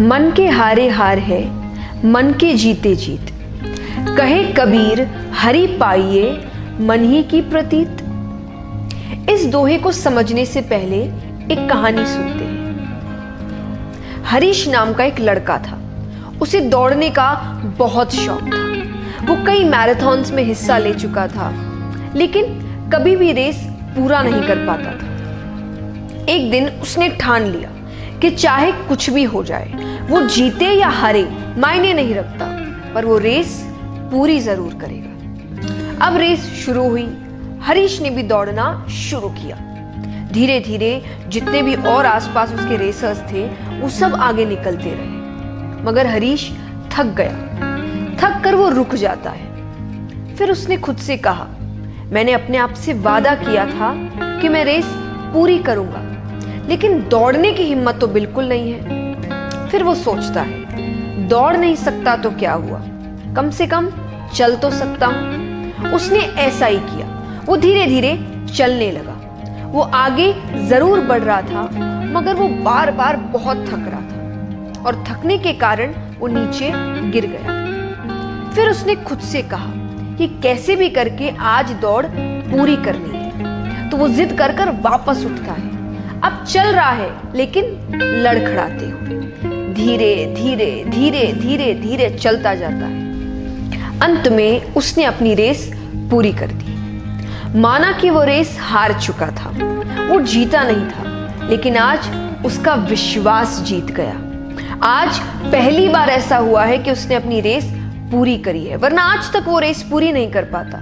मन के हारे हार है, मन के जीते जीत। कहे कबीर हरि पाइये, मन ही की प्रतीत। इस दोहे को समझने से पहले एक कहानी सुनते हैं। हरीश नाम का एक लड़का था। उसे दौड़ने का बहुत शौक था। वो कई मैराथन्स में हिस्सा ले चुका था, लेकिन कभी भी रेस पूरा नहीं कर पाता था। एक दिन उसने ठान लिया कि चाहे कुछ भी हो जाए, वो जीते या हारे मायने नहीं रखता, पर वो रेस पूरी जरूर करेगा। अब रेस शुरू हुई। हरीश ने भी दौड़ना शुरू किया। धीरे धीरे जितने भी और आसपास उसके रेसर्स थे, वो सब आगे निकलते रहे, मगर हरीश थक गया। थक कर वो रुक जाता है। फिर उसने खुद से कहा, मैंने अपने आप से वादा किया था कि मैं रेस पूरी करूंगा, लेकिन दौड़ने की हिम्मत तो बिल्कुल नहीं है। फिर वो सोचता है, दौड़ नहीं सकता तो क्या हुआ, कम से कम चल तो सकता हूं। उसने ऐसा ही किया। वो धीरे धीरे चलने लगा। वो आगे जरूर बढ़ रहा था, मगर वो बार बार बहुत थक रहा था और थकने के कारण वो नीचे गिर गया। फिर उसने खुद से कहा कि कैसे भी करके आज दौड़ पूरी करनी है, तो वो जिद कर कर वापस उठता है। अब चल रहा है, लेकिन लड़खड़ाते हुए धीरे धीरे धीरे धीरे धीरे चलता जाता है। अंत में उसने अपनी रेस पूरी कर दी। माना कि वो रेस हार चुका था, वो जीता नहीं था, लेकिन आज उसका विश्वास जीत गया। आज पहली बार ऐसा हुआ है कि उसने अपनी रेस पूरी करी है, वरना आज तक वो रेस पूरी नहीं कर पाता।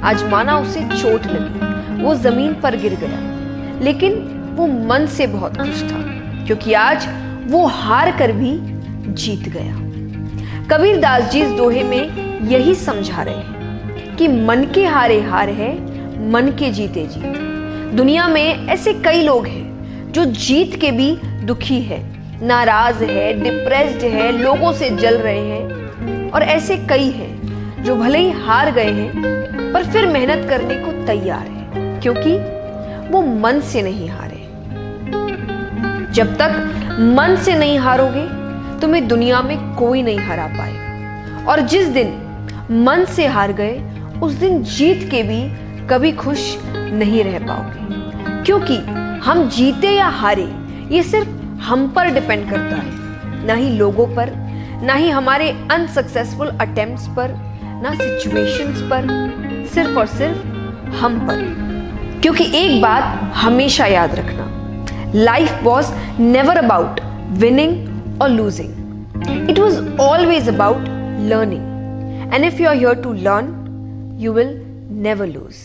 आज माना उसे चोट लगी, वो जमीन पर गिर गया, लेकिन वो मन से बहुत खुश था, क्योंकि आज वो हार कर भी जीत गया। कबीर दास जी इस दोहे में यही समझा रहे हैं कि मन के हारे हार है, मन के जीते जीत। दुनिया में ऐसे कई लोग हैं जो जीत के भी दुखी है, नाराज है, डिप्रेस्ड है, लोगों से जल रहे हैं, और ऐसे कई हैं जो भले ही हार गए हैं पर फिर मेहनत करने को तैयार है, क्योंकि वो मन से नहीं हारे। जब तक मन से नहीं हारोगे, तुम्हें दुनिया में कोई नहीं हरा पाएगा। और जिस दिन मन से हार गए, उस दिन जीत के भी कभी खुश नहीं रह पाओगे, क्योंकि हम जीते या हारे ये सिर्फ हम पर डिपेंड करता है, ना ही लोगों पर, ना ही हमारे अनसक्सेसफुल अटेम्प्ट्स पर, ना सिचुएशंस पर, सिर्फ और सिर्फ हम पर। क्योंकि एक बात हमेशा याद रखना, life was never about winning or losing. It was always about learning. And if you are here to learn, you will never lose.